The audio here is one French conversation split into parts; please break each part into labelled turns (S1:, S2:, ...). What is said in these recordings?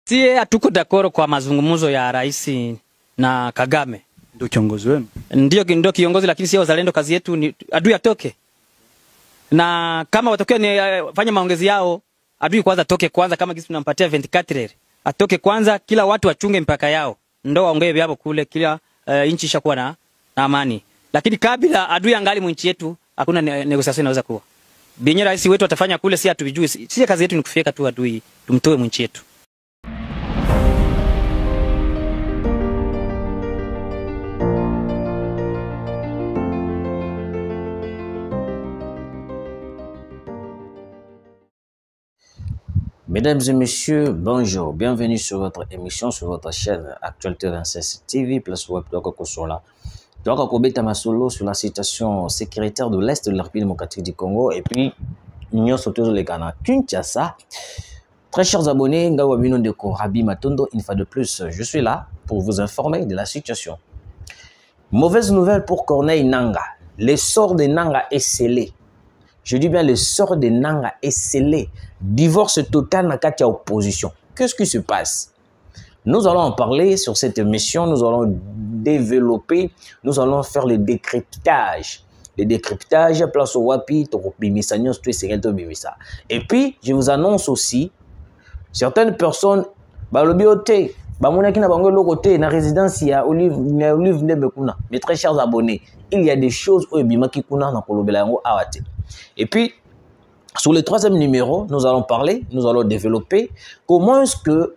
S1: Sie hatuko dakoro kwa mazungumzo ya rais na Kagame.
S2: Ndio kiongozi wenu?
S1: Ndio kiongozi, lakini sio wazalendo. Kazi yetu ni adui atoke. Na kama watokea ni fanya maongezi yao, adui kwanza toke kwanza, kama kisi tunampatia 24 atoke kwanza, kila watu wachunge mpaka yao. Ndio waongee vyabo kule, kila nchi ishakuwa na amani. Lakini kabla adui angali mwinchi yetu, hakuna negotiation inaweza kuwa. Binyo rais wetu atafanya kule, si hatujui. Sisi kazi yetu ni kufika tu adui, tumtoe mwinchi yetu.
S3: Mesdames et messieurs, bonjour, bienvenue sur votre émission, sur votre chaîne Actualité 26 TV, plus web Sola. Masolo sur la situation sécuritaire de l'Est de la République démocratique du Congo et puis nous surtout les Ghana, Kinshasa. Très chers abonnés, Ngawabino de Korabi Matondo, une fois de plus, je suis là pour vous informer de la situation. Mauvaise nouvelle pour Corneille Nangaa. Le sort de Nangaa est scellé. Je dis bien le sort de Nangaa est scellé. Divorce total dans la opposition. Qu'est-ce qui se passe? Nous allons en parler sur cette émission. Nous allons développer. Nous allons faire le décryptage. Le décryptage, place au wapi, et puis, je vous annonce aussi, certaines personnes, mes très chers abonnés, il y a des choses et puis, sur le troisième numéro, nous allons parler, nous allons développer comment est-ce que,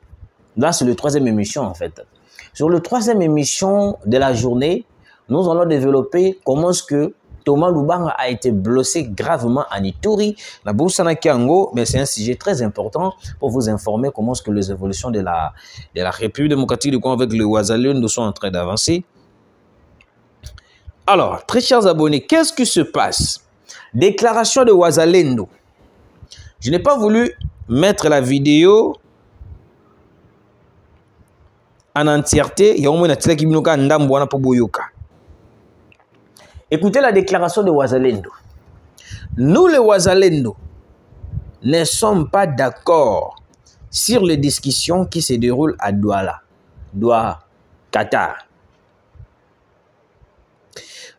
S3: là c'est le troisième émission en fait, sur le troisième émission de la journée, nous allons développer comment est-ce que Thomas Lubanga a été blessé gravement en Ituri, la Boussana Kiango, mais c'est un sujet très important pour vous informer comment est-ce que les évolutions de la République démocratique du Congo avec le Ouazalendo sont en train d'avancer. Alors, très chers abonnés, qu'est-ce qui se passe? Déclaration de Ouazalendo. Je n'ai pas voulu mettre la vidéo en entièreté. Écoutez la déclaration de Ouazalendo. Nous, les Ouazalendo, ne sommes pas d'accord sur les discussions qui se déroulent à Douala, Qatar.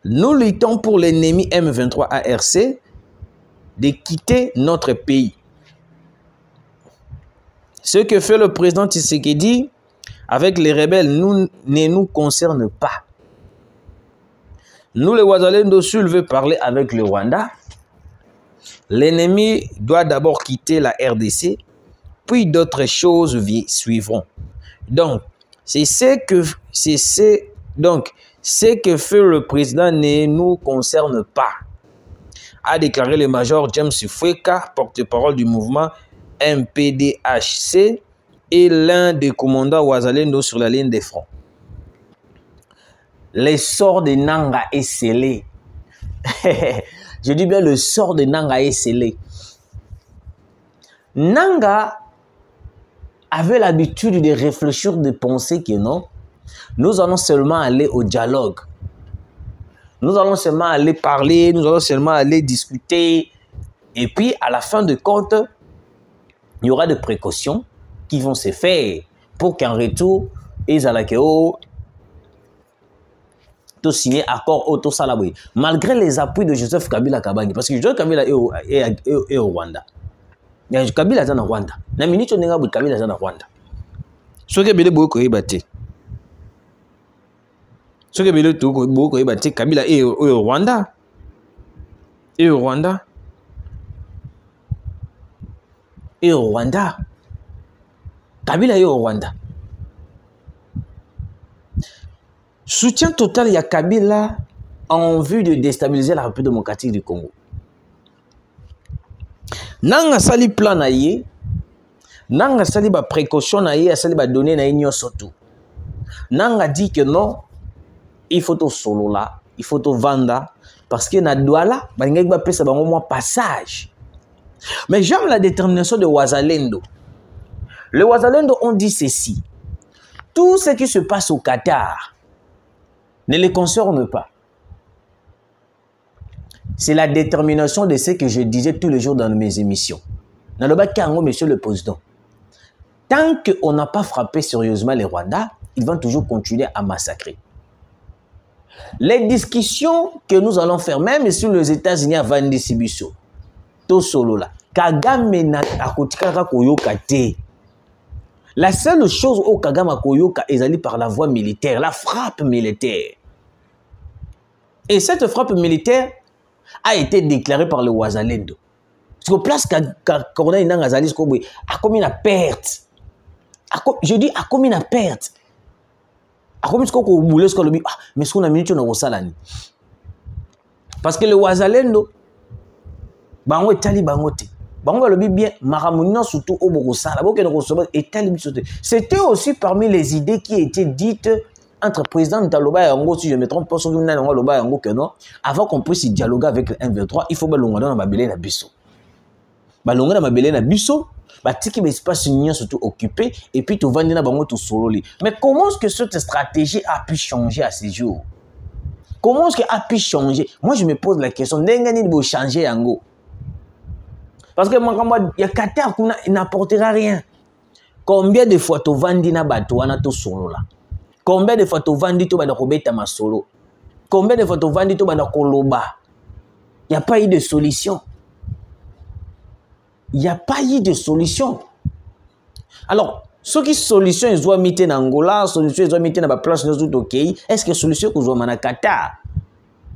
S3: Nous luttons pour l'ennemi M23 ARC de quitter notre pays. Ce que fait le président Tshisekedi avec les rebelles ne nous concerne pas. Nous, les Ouazalendo, s'il veut parler avec le Rwanda, l'ennemi doit d'abord quitter la RDC, puis d'autres choses suivront. Donc, ce que fait le président ne nous concerne pas, a déclaré le major James Foueka, porte-parole du mouvement MPDHC et l'un des commandants Ouazalendo sur la ligne des fronts. Le sort de Nangaa est scellé. Je dis bien le sort de Nangaa est scellé. Nangaa avait l'habitude de réfléchir, de penser que non, nous allons seulement aller au dialogue. Nous allons seulement aller parler, nous allons seulement aller discuter. Et puis, à la fin de compte, il y aura des précautions qui vont se faire pour qu'en retour, ils aient tout signé accord auto salabri. Malgré les appuis de Joseph Kabila Kabangi, parce que Joseph Kabila est au Rwanda. Kabila est en Rwanda. Na ministre Nenga Kabila est en Rwanda. Ce que Kabila beaucoup est battu. Ce que Kabila beaucoup est battu. Kabila est au Rwanda. Et au Rwanda. Et au Rwanda. Kabila est au Rwanda. Soutien total, il y a Kabila en vue de déstabiliser la République démocratique du Congo. Nanga sali plan na ye, nanga sali ba précaution na ye, sali ba donner na ye surtout. Nanga dit que non, il faut tout solo là, il faut tout vendre parce que na Douala, ba ngek ba pesa ba moins passage. Mais j'aime la détermination de Ouazalendo. Les Ouazalendo ont dit ceci: tout ce qui se passe au Qatar ne les concerne pas. C'est la détermination de ce que je disais tous les jours dans mes émissions. Monsieur le Président, Tant qu'on n'a pas frappé sérieusement les Rwandais, ils vont toujours continuer à massacrer. Les discussions que nous allons faire, même sur les États-Unis avant Ndisibiso, tout solo là, Kagame na akotikaka koyoka te. La seule chose au Kagame koyoka est allée par la voie militaire, la frappe militaire. Et cette frappe militaire a été déclarée par le Wazalendo. Parce que place Corneille Nangazalis a commis une perte. Je dis a commis une perte. A commis ce qu'on voulait, ce qu'on dit, mais ce qu'on a mis, on a resalani. Parce que le Wazalendo, bango etali bango te. Bango lobi bien, maramouna surtout au Borosala, c'était aussi parmi les idées qui étaient dites entre président Taloba et Ango, si je me trompe pas, avant qu'on puisse dialoguer avec le M23, il faut que l'on dans Babélé na biso. Balonga na Babélé na biso, batiki l'espace union surtout occupé, et puis tout vendre na bango tout solo. Mais comment est-ce que cette stratégie a pu changer à ces jours? Comment est-ce qu'elle a pu changer? Moi, je me pose la question, n'engagez pas changer Ango. Parce que il y a Qatar qui n'apportera rien. Combien de fois tu vendis na batouana to solo là? Combien de fois tu vendis to bana kobeta masolo? Combien de fois tu vendis to bana koloba? Il n'y a pas eu de solution. Il n'y a pas eu de solution. Alors, ce qui solution ils doivent mettre en Angola, solution ils doivent mettre dans la place de tout OK. Est-ce que solution que vous avez en Qatar?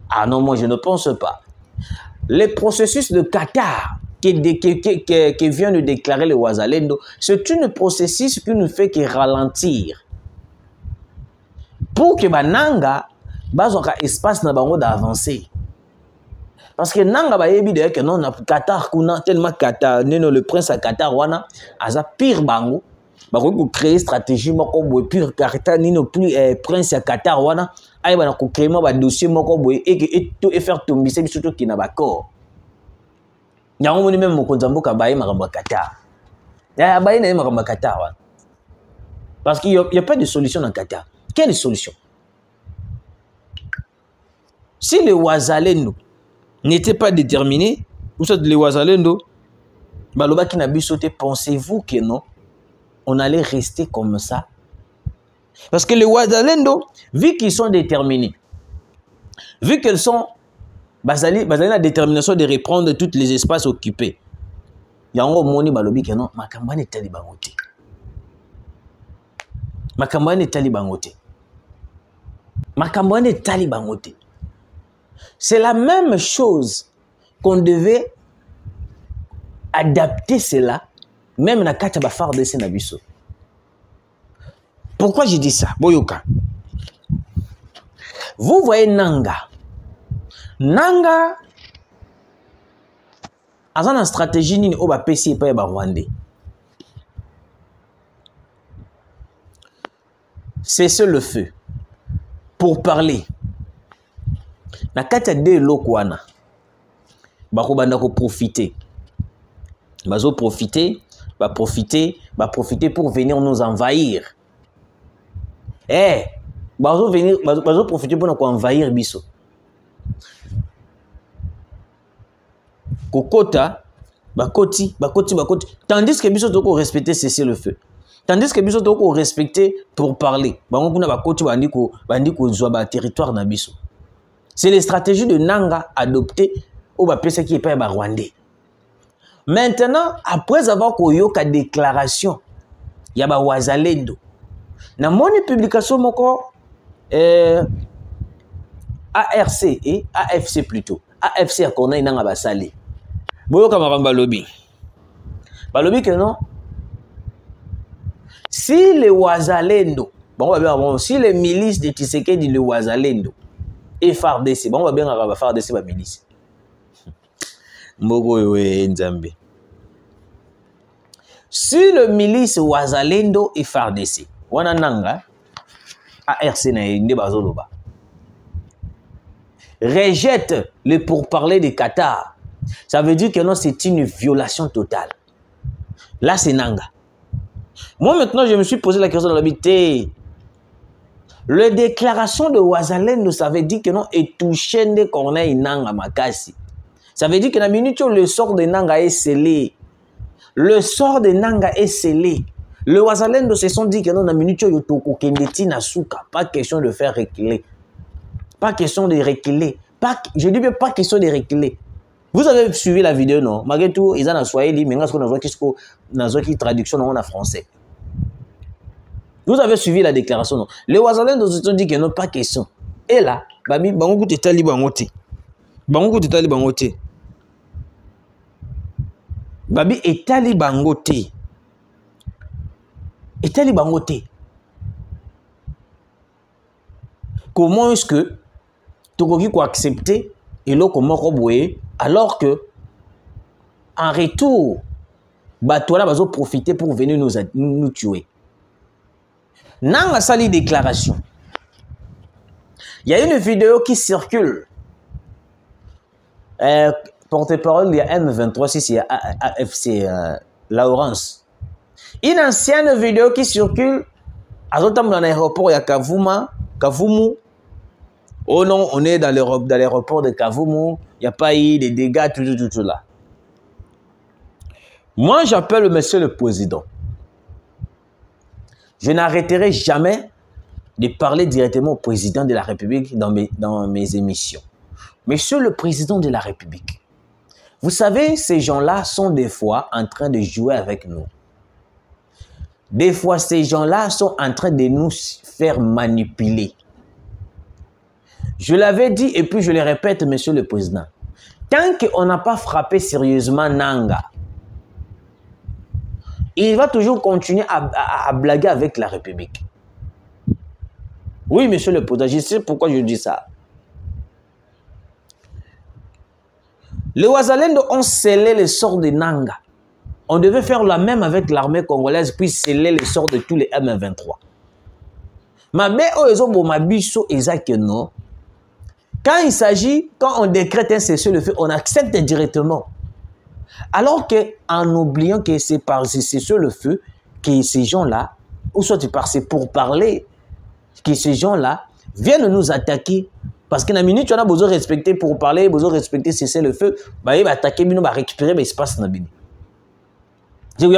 S3: Ah non, moi je ne pense pas. Le processus de Qatar qui vient de déclarer le Wazalendo, c'est un processus qui ne fait que ralentir. Pour que Nanga ait espace d'avancer. Parce que Nanga va dire que non, Qatar, tellement Qatar, le prince à Qatar, a pire bango. Bah, créer stratégie, comme pire Qatar, non plus prince à Qatar, a créer un dossier, et faire tomber, c'est surtout qui n'a pas corps. Il y a un même Mokonzambo qui a un Qatar. Il y a un Qatar. Parce qu'il n'y a pas de solution dans Qatar. Quelle solution? Si le Wazalendo n'était pas déterminé, ou soit le Wazalendo, pensez-vous que non, on allait rester comme ça? Parce que les Wazalendo, vu qu'ils sont déterminés, vu qu'ils sont la détermination de reprendre tous les espaces occupés, il y a un moni balobi que non, ma campagne est talibangoté. Ma campagne est talibangoté. Ma campagne est talibangoté. C'est la même chose qu'on devait adapter cela, même dans le phare de Sénabiso. Pourquoi je dis ça? Boyoka. Vous voyez Nanga. Nanga a une stratégie ni au PC pas ba Rwandais. Cessez le feu pour parler. Na kata de lokwana. Bako banda ko profiter. Bazo profiter, va profiter pour venir nous envahir. Bazo profiter pour nous envahir biso. Kokota, bakoti. Tandis que biso toko respecter cesser le feu. Tandis que biso toko respecter pour parler. Bango kuna bakoti bandiko zoba territoire na biso. C'est les stratégies de Nanga adoptées au Bapesa qui est pas Rwandais. Maintenant, après avoir koyoka déclaration, il y a Wazalendo. Dans mon publication moko ARC et AFC plutôt. AFC a connu Nanga basali. Boyoka maramba lobby. Balobi que non. Si les Wazalendo, si les milices de Tshisekedi le Wazalendo et FARDC, on va bien avoir FARDC la milice. Si le milice Wazalendo et FARDC, wana nanga ARC na inde bazoloba, rejette le pourparler de Qatar, ça veut dire que non, c'est une violation totale. Là, c'est Nanga. Moi, maintenant, je me suis posé la question de l'habité. La déclaration de Wazalendo, ça veut dire que non, est touché de Corneille Nanga Makasi. Ça veut dire que la minute où le sort de Nanga est scellé, le sort de Nanga est scellé. Le Wazalendo se sont dit que non, na minute yotoko kendeti na souka, pas question de faire reculer. Pas question de reculer. Je dis bien pas question de reculer. Vous avez suivi la vidéo, non? Malgré tout, ils ont Swahili, mais ils ont une traduction en français. Vous avez suivi la déclaration, non? Les Wazalendo se sont dit que non, pas question. Et là, Babi, Bangoku Tetali Bangote. Bangoku Tetali Bangote. Babi Etali Bangote. Etali Bangote. Comment est-ce que Togoki peut accepter et l'autre comment rebouer alors que en retour, Batola va profiter pour venir nous tuer. Dans la salle déclaration, il y a une vidéo qui circule. Porte-parole, il y a M23, si c'est AFC Laurence. Une ancienne vidéo qui circule à l'automne dans l'aéroport, il y a Kavumu. Oh non, on est dans l'aéroport de Kavumu, il n'y a pas eu de dégâts, tout là. Moi, j'appelle monsieur le président. Je n'arrêterai jamais de parler directement au président de la République dans mes émissions. Monsieur le président de la République, vous savez, ces gens-là sont des fois en train de jouer avec nous. Des fois, ces gens-là sont en train de nous faire manipuler. Je l'avais dit et puis je le répète, monsieur le président. Tant qu'on n'a pas frappé sérieusement Nanga, il va toujours continuer à blaguer avec la République. Oui, monsieur le président, je sais pourquoi je dis ça. Les Wazalendo ont scellé le sort de Nanga. On devait faire la même avec l'armée congolaise, puis sceller le sort de tous les M23. Quand il s'agit, quand on décrète un cessez-le-feu, on accepte directement. Alors qu'en oubliant que c'est par cessez-le-feu que ces gens-là, ou soit c'est pour parler, que ces gens-là viennent nous attaquer. Parce que dans la minute, on a besoin de respecter pour parler, besoin de respecter cessez-le-feu, bah, il va attaquer, il va récupérer l'espace dans la minute. Cette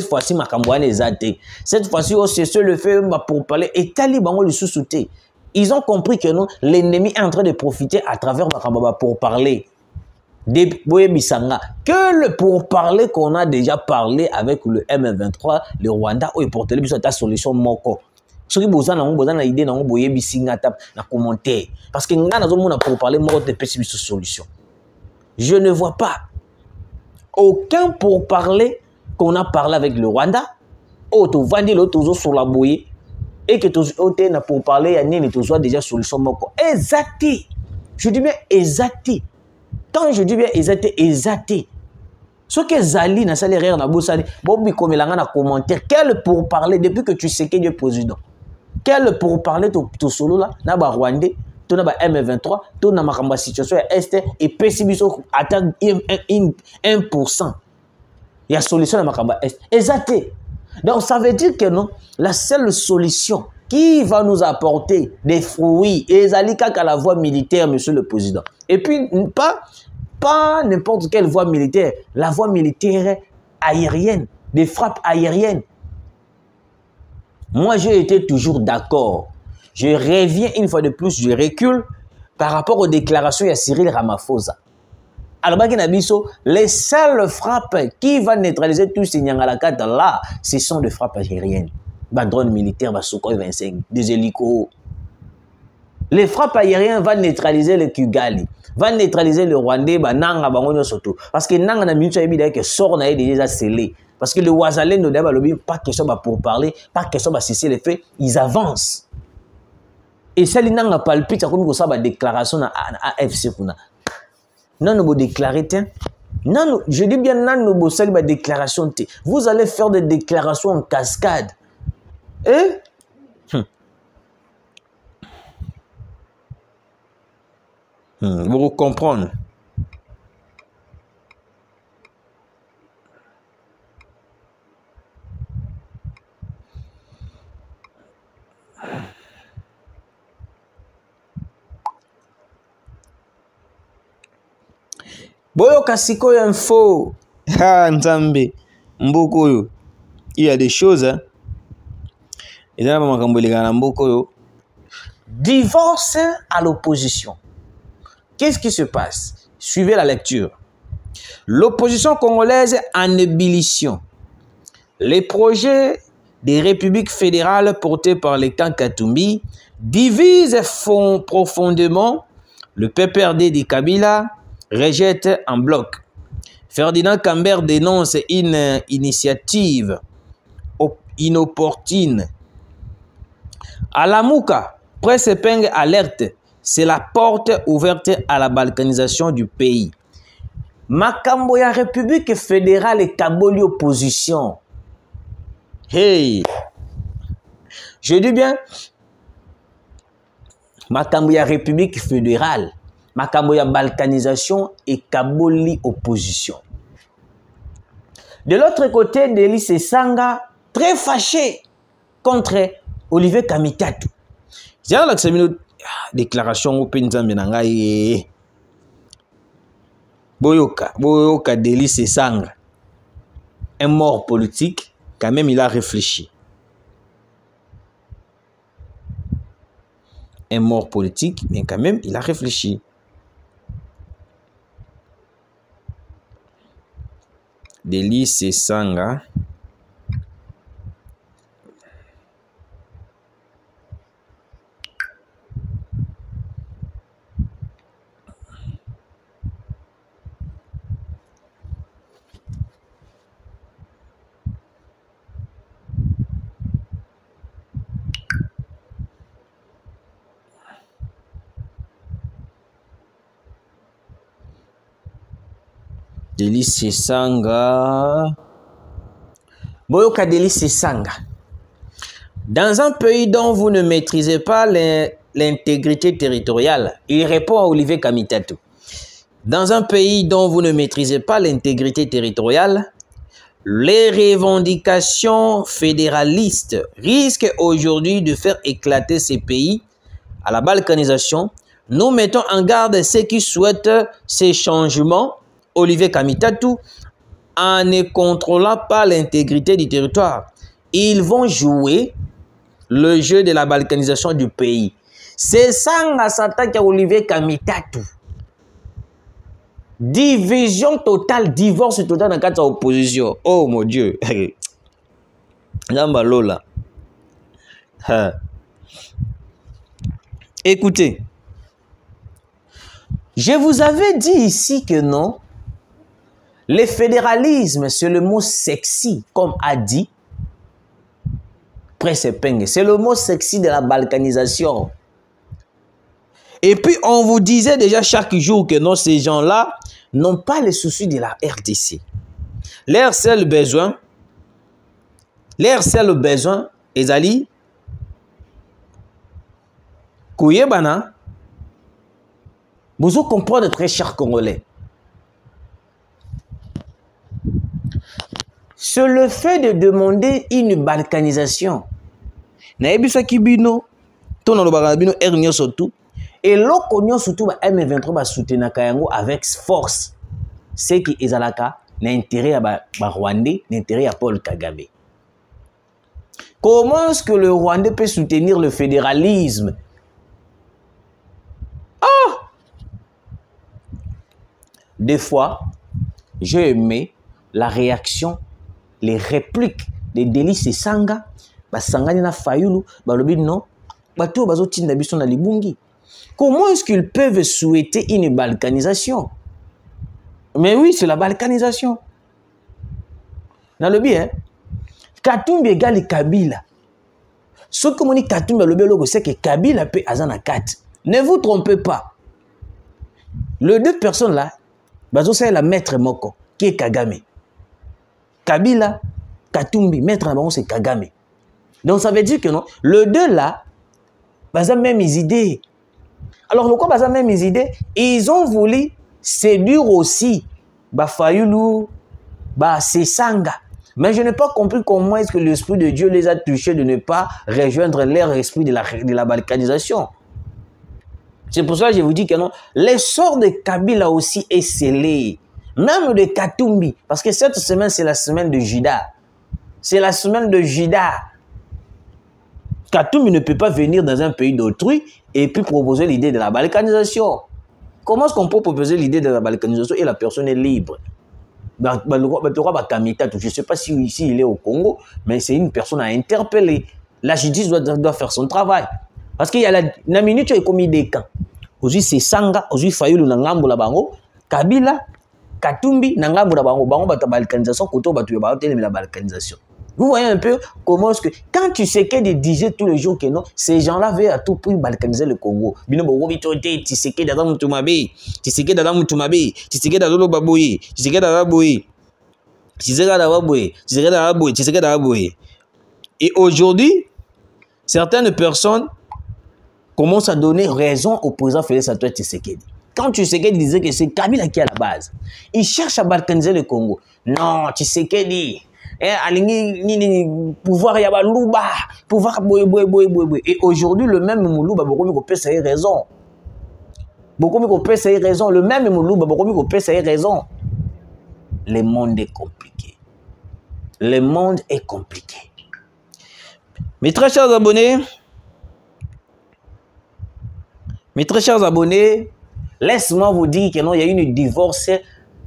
S3: fois-ci, cette fois-ci, c'est le fait pour parler. Et Taliban le sous-souté. Ils ont compris que non, l'ennemi est en train de profiter à travers Makambaba pour parler. Que le pour parler qu'on a déjà parlé avec le M23, le Rwanda, ou pour télé, ta solution moko. Ce qui vous a idée, vous avez na commentaire. Parce que nous avons pour parler de solution. Je ne vois pas aucun pour parler qu'on a parlé avec le Rwanda, ou vandi l'autre sur la bouée, et que tu as pour parler, il y a déjà solution. Exacté. Je dis bien exacté. Quand je dis bien exacté. Ce que Zali n'a pas l'air na boussani, Bobby comme il a un commentaire, quel pour parler depuis que tu sais qu'il est président. Quel pour parler tout solo là, na ba Rwandais, tu na ba M23, tu na ma situation est et pessimisme atteint 1%. Il y a solution à Makamba Est. Exacté. Donc ça veut dire que non, la seule solution qui va nous apporter des fruits, et Zalika qu'à la voie militaire, monsieur le président. Et puis pas n'importe quelle voie militaire, la voie militaire aérienne, des frappes aériennes. Moi, j'ai été toujours d'accord. Je reviens une fois de plus, je recule par rapport aux déclarations de Cyril Ramaphosa. Alors, les seules frappes qui vont neutraliser tous ces Nyangalakata là, ce sont des frappes aériennes. Des drones militaires, des Sukhoi 25, des hélicos. Les frappes aériennes vont neutraliser le Kigali, vont neutraliser le Rwandais, Nanga, Bangonyo Soto. Parce que Nanga n'a minute que sort n'a déjà scellé. Parce que le Wazalendo ne pas question pour parler, pas question de cesser les faits, ils avancent. Et celle qui n'a pas le pitch, comme ça, déclaration à AFC. Non, nous déclarer, non, je dis bien, non, nous avons une déclaration. Vous allez faire des déclarations en cascade. Vous comprenez? Boyo kasiko ya info. Ha nzambe. Mboko yo. il y a des choses, hein. Divorce à l'opposition. Qu'est-ce qui se passe? Suivez la lecture. L'opposition congolaise en ébullition. Les projets des républiques fédérales portés par les camps Katumbi divisent profondément. Le PPRD de Kabila rejette en bloc. Ferdinand Cambert dénonce une initiative inopportune. Alamouka, Presse Peng alerte, c'est la porte ouverte à la balkanisation du pays. Makambo ya République fédérale et Kaboli opposition. Hey! Je dis bien, Makambo ya République fédérale, Makambo ya balkanisation et Kaboli opposition. De l'autre côté, Délice Sanga, très fâché contre Olivier Kamitatu. J'ai la déclaration au Penzambe Nangaï. Boyoka Délice Sanga, un mort politique, quand même il a réfléchi. Un mort politique, mais quand même il a réfléchi. Délice Sanga. Délice Sanga. Boyoka Délice Sanga. Dans un pays dont vous ne maîtrisez pas l'intégrité territoriale, il répond à Olivier Kamitatu. Dans un pays dont vous ne maîtrisez pas l'intégrité territoriale, les revendications fédéralistes risquent aujourd'hui de faire éclater ces pays à la balkanisation. Nous mettons en garde ceux qui souhaitent ces changements. Olivier Kamitatu, en ne contrôlant pas l'intégrité du territoire, ils vont jouer le jeu de la balkanisation du pays. C'est ça qu'on s'attaque à Olivier Kamitatu. Division totale, divorce total dans la opposition. Oh mon Dieu. Lola. Écoutez, je vous avais dit ici que non. Le fédéralisme, c'est le mot sexy, comme a dit Presse Peng. C'est le mot sexy de la balkanisation. Et puis, on vous disait déjà chaque jour que non, ces gens-là n'ont pas les soucis de la RDC. Leur seul besoin, Ezali, Kouyebana, vous comprenez très cher Congolais. C'est le fait de demander une balkanisation. Naebisa kibino, ton barabino ernio surtout, et l'okonyo surtout M23 va soutenir Kayango avec force. C'est qui ezalaka n'intérêt à Rwandais, n'intérêt à Paul Kagame. Comment est-ce que le Rwandais peut soutenir le fédéralisme? Ah! Des fois, j'ai aimé la réaction, les répliques de Délice Sanga, Basangani na Fayulu, balobi non, bato bazo tinda biso na libungi. Comment est-ce qu'ils peuvent souhaiter une balkanisation? Mais oui, c'est la balkanisation. Dans le bien, Katumbi égale Kabila. Ce que mon dit Katumbi, c'est que Kabila peut azana 4. Ne vous trompez pas. Les deux personnes là, c'est la maître Moko, qui est Kagame. Kabila, Katumbi, maître Moko, c'est Kagame. Donc ça veut dire que non, les deux là, ils ont même les idées. Alors pourquoi ils ont même les idées? Ils ont voulu séduire aussi Fayulu, Sesanga. Mais je n'ai pas compris comment est-ce que l'Esprit de Dieu les a touchés de ne pas rejoindre leur esprit de la balkanisation. C'est pour ça que je vous dis que non, l'essor de Kabila aussi est scellé. Même de Katumbi, parce que cette semaine, c'est la semaine de Judas. C'est la semaine de Judas. Katumbi ne peut pas venir dans un pays d'autrui et puis proposer l'idée de la balkanisation. Comment est-ce qu'on peut proposer l'idée de la balkanisation et la personne est libre? Je ne sais pas si ici il est au Congo, mais c'est une personne à interpeller. La justice doit faire son travail. Parce qu'il y a la minute où il a commis des camps. Aujourd'hui, c'est Sanga, aujourd'hui, Fayulu, Nangambo, la Bango, Kabila, Katumbi, Nangambo, la Bango, Bango, la balkanisation, Koto, la balkanisation. Vous voyez un peu comment est-ce que, quand tu sais qu'elle disait tous les jours que non, ces gens-là veulent à tout prix balkaniser le Congo. Tu sais que Dada Moutumabe, tu sais que Dada Moutumabe, tu sais que Dada Baboye, tu sais que Dada Boye, tu sais que Dada Boye, tu sais que Dada Boye, tu sais que Dada Boye. Et aujourd'hui, certaines personnes commencent à donner raison au président Félix Antoine Tshisekedi. Quand Tshisekedi disait que c'est Kabila qui est à la base, il cherche à balkaniser le Congo. Non, Tshisekedi. Pouvoir yabalouba, pouvoir et aujourd'hui le même Moulouba beaucoup peut ça raison. Beaucoup peut ça raison, le même Moulouba beaucoup peut ça raison. Le monde est compliqué. Le monde est compliqué. Mes très chers abonnés, laisse-moi vous dire que non, il y a eu une divorce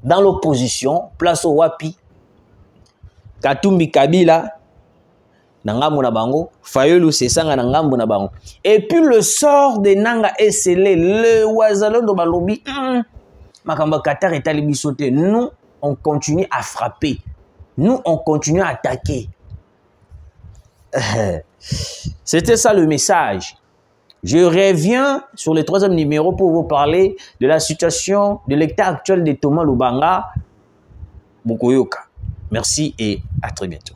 S3: dans l'opposition, place au Wapi. Katumbi Kabila, Nangambo na bango, Fayulu Sesanga Nangambo na bango. Et puis le sort de Nanga est scellé. Le Wazalondo Balobi, Makamba Qatar est allé bisoter. Nous, on continue à frapper. Nous, on continue à attaquer. C'était ça le message. Je reviens sur le 3e numéro pour vous parler de la situation, de l'état actuel de Thomas Lubanga Bokoyoka. Merci et à très bientôt.